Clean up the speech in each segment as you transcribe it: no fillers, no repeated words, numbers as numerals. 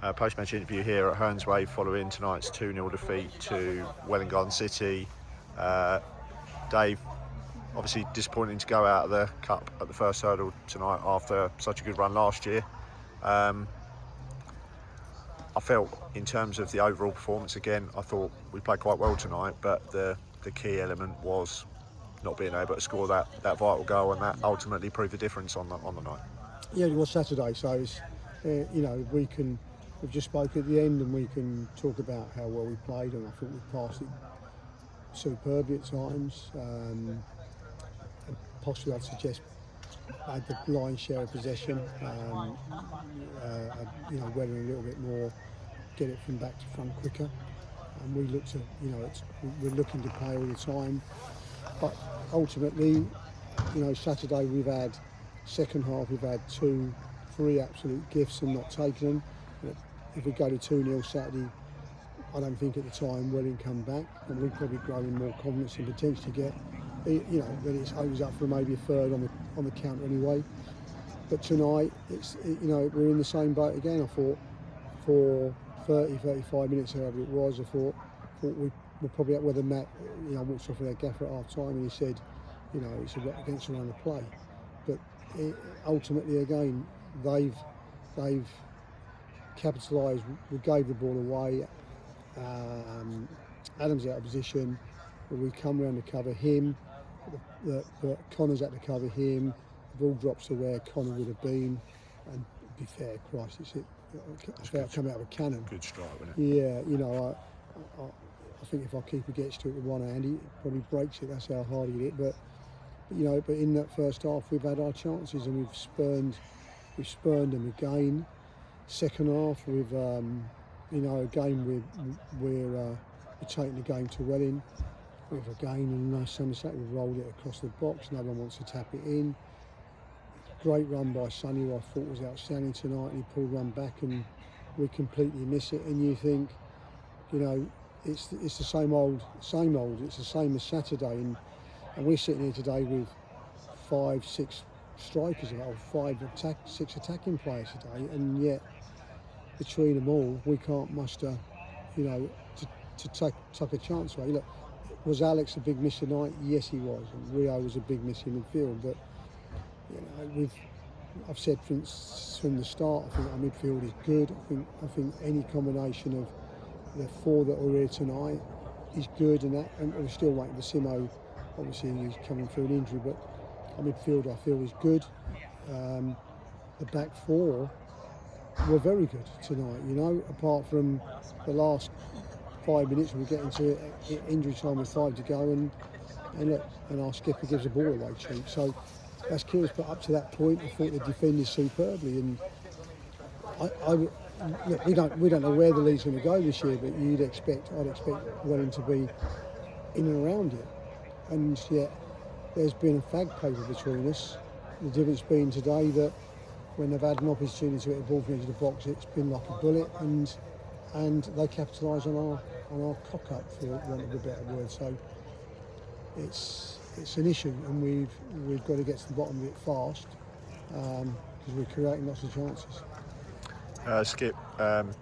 Post-match interview here at Herns Way following tonight's 2-0 defeat to Welwyn City. Dave, obviously disappointing to go out of the cup at the first hurdle tonight after such a good run last year. I felt in terms of the overall performance again, I thought we played quite well tonight, but the key element was not being able to score that vital goal, and that ultimately proved the difference on the night. Yeah, it was Saturday, so it's, we've just spoke at the end and we can talk about how well we played, and I think we passed it superbly at times. Possibly I'd suggest had the lion's share of possession, Welwyn a little bit more, get it from back to front quicker, and we looked at, we're looking to play all the time, but ultimately, Saturday we've had, second half we've had 2-3 absolute gifts and not taken them. If we go to 2-0 Saturday, I don't think at the time Welwyn come back, and we'd probably grow in more confidence and potentially get, then it's opens up for maybe a third on the counter anyway. But tonight, we're in the same boat again. I thought for 30-35 minutes, however it was, I thought we were probably at whether Matt, walked off with our gaffer at half time and he said, it's against the run of play. But ultimately, again, they've capitalised. We gave the ball away. Adam's out of position, but we come round to cover him. But Connor's had to cover him. The ball drops to where Connor would have been. And to be fair, Christ, it's about coming out of a cannon. Good strike, wasn't it? Yeah, I think if our keeper gets to it with one hand, he probably breaks it. That's how hard he hit it. But in that first half, we've had our chances and we've spurned them again. Second half, again we're taking the game to Welwyn. We've again, Somerset, we've rolled it across the box. No one wants to tap it in. Great run by Sonny, who I thought was outstanding tonight. He pulled one back and we completely miss it. And you think, it's the same old. It's the same as Saturday. And we're sitting here today with 5-6 strikers, or 6 attacking players today, and yet between them all, we can't muster, to take a chance away. Look, was Alex a big miss tonight? Yes, he was. And Rio was a big miss in midfield. But I've said from the start, I think our midfield is good. I think any combination of the 4 that are here tonight is good, and we're still waiting for Simo. Obviously, he's coming through an injury, but our midfield I feel is good. The back 4 were very good tonight. Apart from the last 5 minutes, we get into injury time with 5 to go, and our skipper gives the ball away cheap. So that's curious, but up to that point, I thought they defended superbly. And we don't know where the league's going to go this year, but I'd expect Welwyn to be in and around it. And yet, there's been a fag paper between us. The difference being today that when they've had an opportunity to hit the ball from the edge of the box, it's been like a bullet, and they capitalise on our cock up, for want of a better word. So it's an issue, and we've got to get to the bottom of it fast, because we're creating lots of chances. Skip,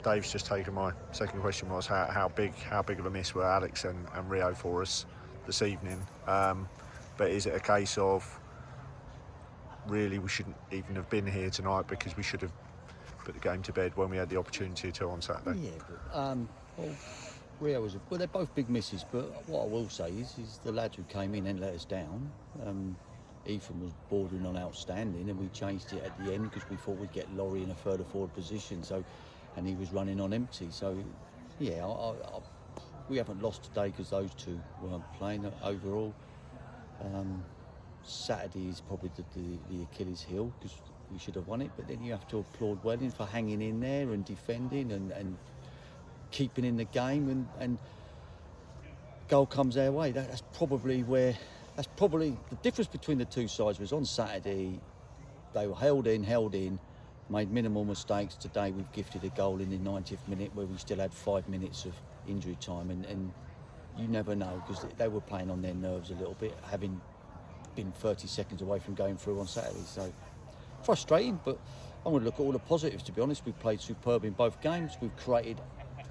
Dave's just taken my second question, was how big of a miss were Alex and Rio for us this evening? But is it a case of really we shouldn't even have been here tonight because we should have put the game to bed when we had the opportunity to on Saturday? Yeah, but Rio was they're both big misses, but what I will say is the lads who came in and let us down. Ethan was bordering on outstanding, and we changed it at the end because we thought we'd get Laurie in a further forward position. And he was running on empty. So, yeah, we haven't lost today because those two weren't playing overall. Saturday is probably the Achilles heel because we should have won it. But then you have to applaud Welwyn for hanging in there and defending and keeping in the game, and goal comes their way. That's probably the difference between the two sides. Was on Saturday they were held in, made minimal mistakes. Today we've gifted a goal in the 90th minute where we still had 5 minutes of injury time, and you never know because they were playing on their nerves a little bit, having been 30 seconds away from going through on Saturday. So frustrating, but I'm going to look at all the positives, to be honest. We've played superb in both games. We've created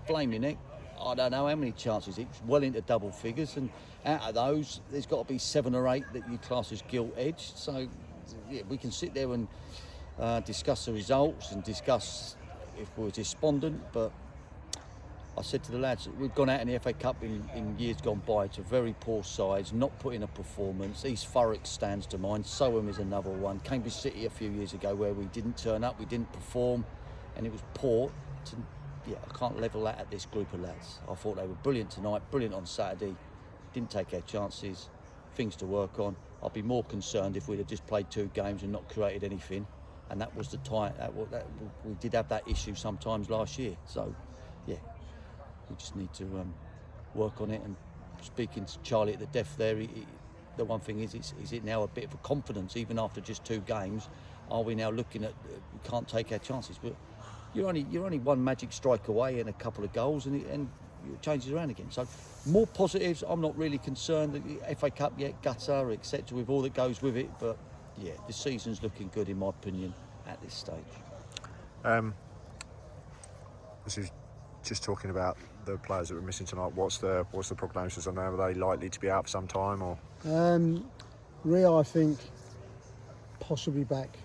flaming neck. I don't know how many chances. It's well into double figures, and out of those, there's got to be 7 or 8 that you class as gilt-edged. So, yeah, we can sit there and discuss the results and discuss if we're despondent, but I said to the lads, we've gone out in the FA Cup in years gone by to very poor sides, not putting a performance. East Thurrock stands to mind. Soham is another one. Cambridge City a few years ago where we didn't turn up, we didn't perform, and it was poor. I can't level that at this group of lads. I thought they were brilliant tonight, brilliant on Saturday. Didn't take our chances, things to work on. I'd be more concerned if we'd have just played 2 games and not created anything. And that was the time, we did have that issue sometimes last year. So, yeah. We just need to work on it. And speaking to Charlie at the death there, the one thing is it now a bit of a confidence, even after just 2 games? Are we now looking at we can't take our chances? But you're only one magic strike away and a couple of goals, and it changes around again. So more positives. I'm not really concerned. The FA Cup yet, gutter, etc. with all that goes with it. But yeah, the season's looking good in my opinion at this stage. This is just talking about the players that were missing tonight. What's the prognosis on them? Are they likely to be out for some time, or? Rio, I think, possibly back.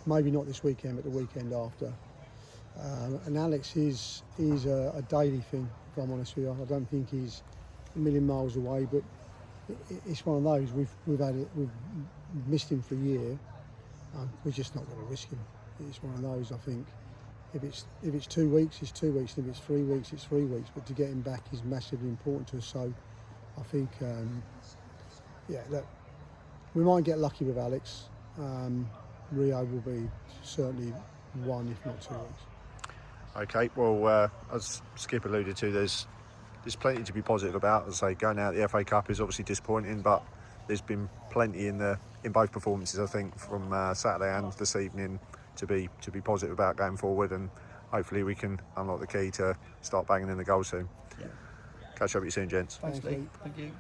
Maybe not this weekend, but the weekend after. And Alex is a daily thing, if I'm honest with you. I don't think he's a million miles away, but it's one of those. We've missed him for a year. We're just not going to risk him. It's one of those. I think if it's 2 weeks, it's 2 weeks. And if it's 3 weeks, it's 3 weeks. But to get him back is massively important to us. So I think, look, we might get lucky with Alex. Rio will be certainly 1, if not 2 weeks. Okay, well, as Skip alluded to, there's plenty to be positive about. As I say, going out the FA Cup is obviously disappointing, but there's been plenty in both performances, I think, from Saturday and this evening to be positive about going forward, and hopefully we can unlock the key to start banging in the goals soon. Yeah. Catch up with you soon, gents. Thanks, Lee. Thank you.